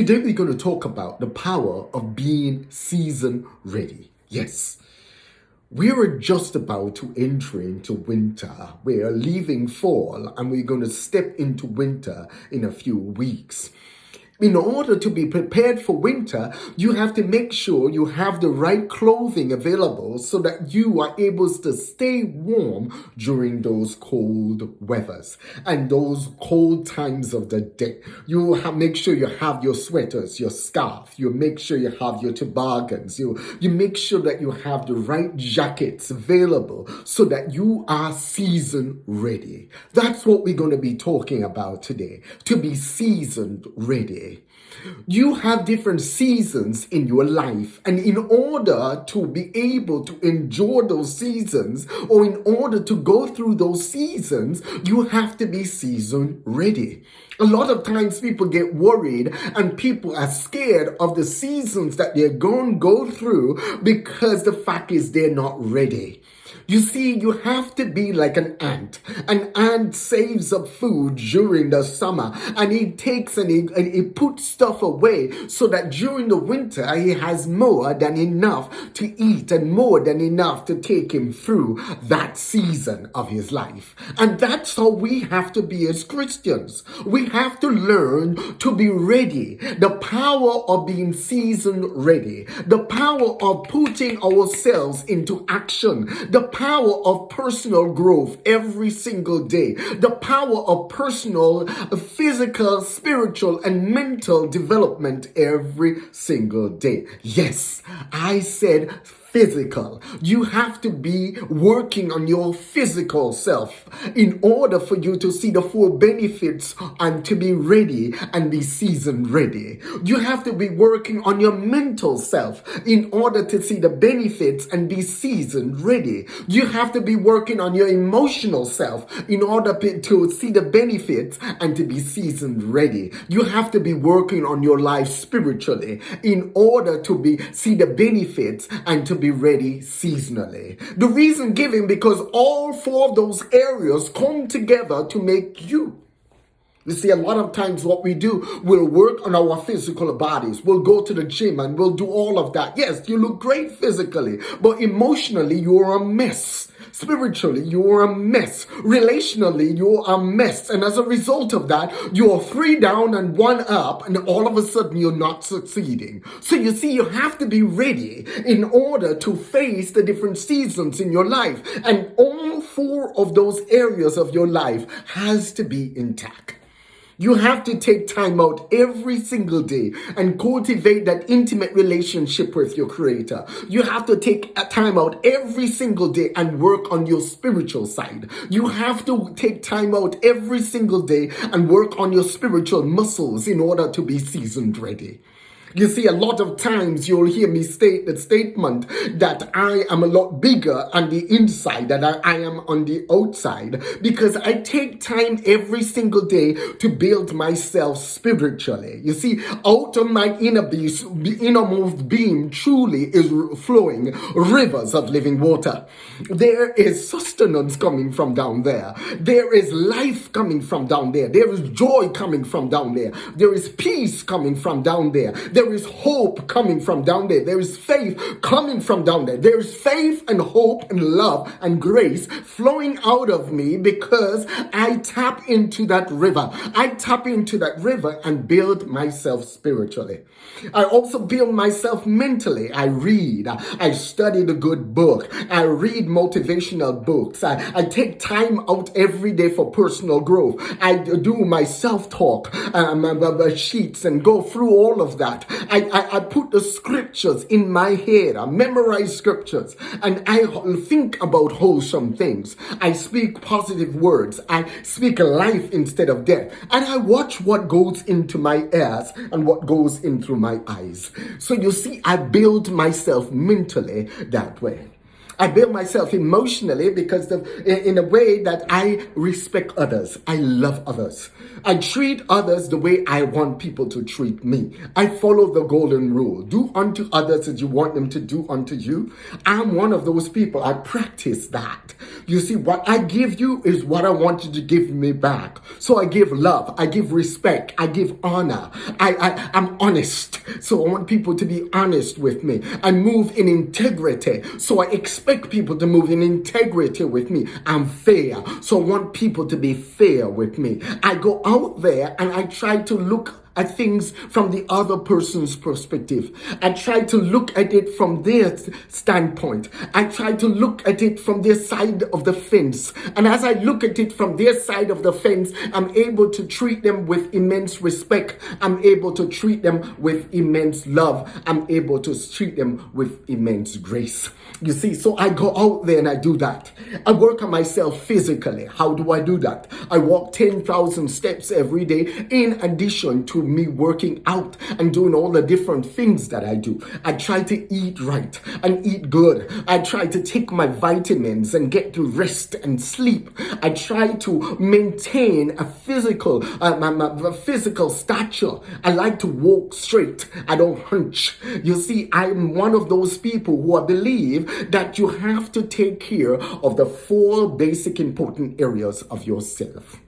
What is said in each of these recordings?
Today we're going to talk about the power of being season ready. Yes, we are just about to enter into winter. We are leaving fall and we're going to step into winter in a few weeks. In order to be prepared for winter, you have to make sure you have the right clothing available so that you are able to stay warm during those cold weathers and those cold times of the day. Make sure you have your sweaters, your scarf. You make sure you have your toboggans. You make sure that you have the right jackets available so that you are season ready. That's what we're going to be talking about today, to be seasoned ready. You have different seasons in your life, and in order to be able to enjoy those seasons, or in order to go through those seasons, you have to be season ready. A lot of times people get worried and people are scared of the seasons that they're going to go through because the fact is they're not ready. You see, you have to be like an ant. An ant saves up food during the summer, and he takes and he puts stuff away so that during the winter he has more than enough to eat and more than enough to take him through that season of his life. And that's how we have to be as Christians. We have to learn to be ready. The power of being season ready. The power of putting ourselves into action. The power of personal growth every single day. The power of personal, physical, spiritual, and mental development every single day. Yes, I said physical. You have to be working on your physical self in order for you to see the full benefits and to be ready and be season ready. You have to be working on your mental self in order to see the benefits and be season ready. You have to be working on your emotional self in order to see the benefits and to be season ready. You have to be working on your life spiritually in order to see the benefits and to be ready seasonally. The reason given because all four of those areas come together to make you. You see, a lot of times what we do, we'll work on our physical bodies. We'll go to the gym and we'll do all of that. Yes, you look great physically, but emotionally, you're a mess. Spiritually, you're a mess. Relationally, you're a mess. And as a result of that, you're 3 down and 1 up, and all of a sudden you're not succeeding. So you see, you have to be ready in order to face the different seasons in your life. And all 4 of those areas of your life has to be intact. You have to take time out every single day and cultivate that intimate relationship with your Creator. You have to take a time out every single day and work on your spiritual side. You have to take time out every single day and work on your spiritual muscles in order to be seasoned ready. You see, a lot of times you'll hear me state the statement that I am a lot bigger on the inside than I am on the outside because I take time every single day to build myself spiritually. You see, out of my innermost being truly is flowing rivers of living water. There is sustenance coming from down there. There is life coming from down there. There is joy coming from down there. There is peace coming from down there. There is hope coming from down there. There is faith coming from down there. There is faith and hope and love and grace flowing out of me because I tap into that river. I tap into that river and build myself spiritually. I also build myself mentally. I read. I study the good book. I read motivational books. I take time out every day for personal growth. I do my self-talk sheets and go through all of that. I put the scriptures in my head. I memorize scriptures and I think about wholesome things. I speak positive words. I speak life instead of death. And I watch what goes into my ears and what goes in through my eyes. So you see, I build myself mentally that way. I build myself emotionally because in a way that I respect others. I love others. I treat others the way I want people to treat me. I follow the golden rule. Do unto others as you want them to do unto you. I'm one of those people. I practice that. You see, what I give you is what I want you to give me back. So I give love. I give respect. I give honor. I'm honest. So I want people to be honest with me. I move in integrity. So I expect people to move in integrity with me. I'm fair. So I want people to be fair with me. I go out there and I try to look at things from the other person's perspective. I try to look at it from their standpoint. I try to look at it from their side of the fence. And as I look at it from their side of the fence, I'm able to treat them with immense respect. I'm able to treat them with immense love. I'm able to treat them with immense grace. You see, so I go out there and I do that. I work on myself physically. How do I do that? I walk 10,000 steps every day in addition to me working out and doing all the different things that I do. I try to eat right and eat good. I try to take my vitamins and get to rest and sleep. I try to maintain a physical stature. I like to walk straight. I don't hunch. You see, I'm one of those people who I believe that you have to take care of the 4 basic important areas of yourself.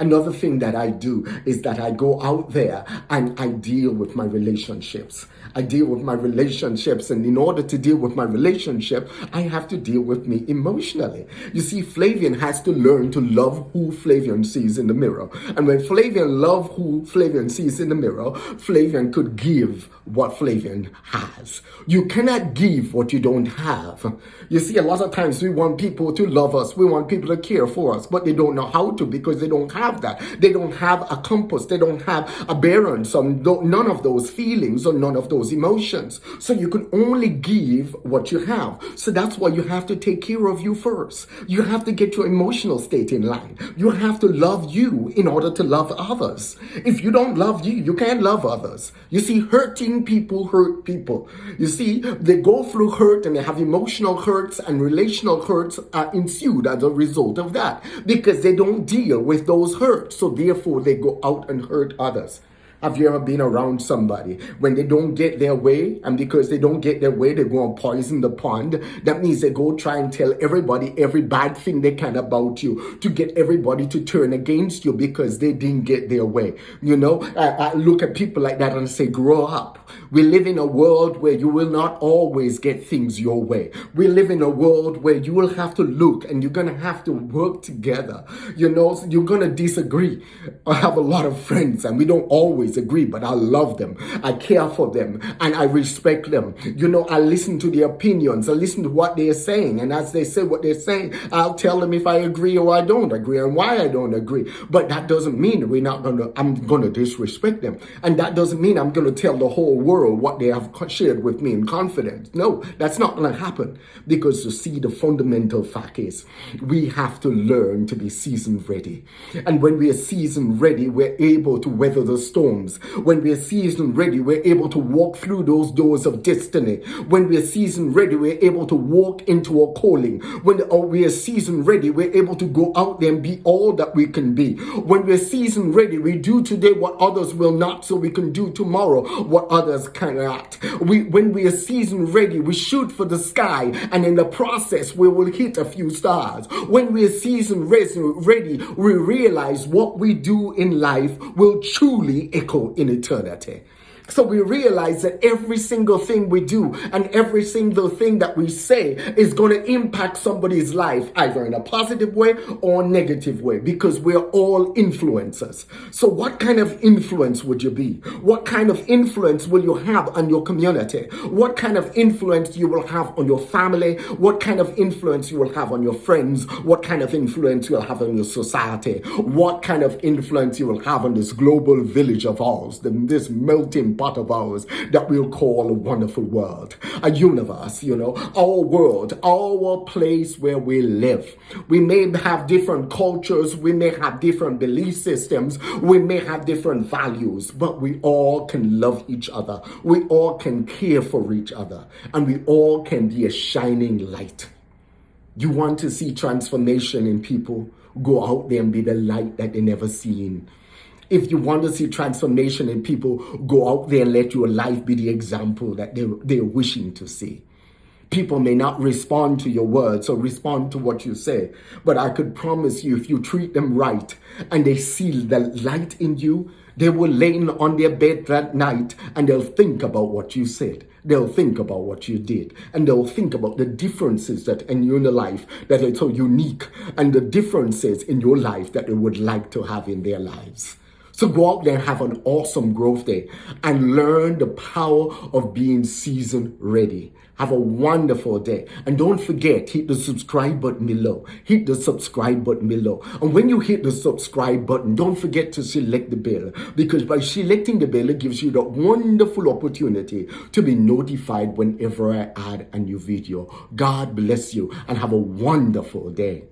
Another thing that I do is that I go out there and I deal with my relationships. I deal with my relationships, and in order to deal with my relationship, I have to deal with me emotionally. You see, Flavian has to learn to love who Flavian sees in the mirror. And when Flavian loves who Flavian sees in the mirror, Flavian could give what Flavian has. You cannot give what you don't have. You see, a lot of times we want people to love us. We want people to care for us, but they don't know how to because they don't have that. They don't have a compass. They don't have a bearance on none of those feelings or none of those emotions. So you can only give what you have. So that's why you have to take care of you first. You have to get your emotional state in line. You have to love you in order to love others. If you don't love you, you can't love others. You see, hurting people hurt people. You see, they go through hurt and they have emotional hurts and relational hurts are ensued as a result of that because they don't deal with those hurts. So therefore, they go out and hurt others. Have you ever been around somebody when they don't get their way, and because they don't get their way, they go and poison the pond? That means they go try and tell everybody every bad thing they can about you to get everybody to turn against you because they didn't get their way. You know, I look at people like that and say, grow up. We live in a world where you will not always get things your way. We live in a world where you will have to look and you're going to have to work together. You know, you're going to disagree. I have a lot of friends and we don't always agree, but I love them. I care for them and I respect them. You know, I listen to their opinions. I listen to what they're saying. And as they say what they're saying, I'll tell them if I agree or I don't agree and why I don't agree. But that doesn't mean I'm going to disrespect them. And that doesn't mean I'm going to tell the whole world what they have shared with me in confidence. No, that's not going to happen. Because you see, the fundamental fact is we have to learn to be season ready. And when we are season ready, we're able to weather the storms. When we are season ready, we're able to walk through those doors of destiny. When we are season ready, we're able to walk into our calling. When we are season ready, we're able to go out there and be all that we can be. When we're season ready, we do today what others will not, so we can do tomorrow what others cannot. When we are season ready, we shoot for the sky, and in the process, we will hit a few stars. When we are season ready, we realize what we do in life will truly echo in eternity. So we realize that every single thing we do and every single thing that we say is going to impact somebody's life, either in a positive way or a negative way, because we're all influencers. So what kind of influence would you be? What kind of influence will you have on your community? What kind of influence you will have on your family? What kind of influence you will have on your friends? What kind of influence you will have on your society? What kind of influence you will have on this global village of ours, this melting pot of ours that we'll call a wonderful world, a universe, you know, our world, our place where we live. We may have different cultures, we may have different belief systems, we may have different values, but we all can love each other. We all can care for each other, and we all can be a shining light You want to see transformation in people? Go out there and be the light that they never seen. If you want to see transformation in people, go out there and let your life be the example that they're wishing to see. People may not respond to your words or respond to what you say, but I could promise you, if you treat them right and they see the light in you, they will lay on their bed that night and they'll think about what you said. They'll think about what you did, and they'll think about the differences that in your life that are so unique, and the differences in your life that they would like to have in their lives. So go out there and have an awesome growth day and learn the power of being season ready. Have a wonderful day. And don't forget, hit the subscribe button below. Hit the subscribe button below. And when you hit the subscribe button, don't forget to select the bell. Because by selecting the bell, it gives you the wonderful opportunity to be notified whenever I add a new video. God bless you and have a wonderful day.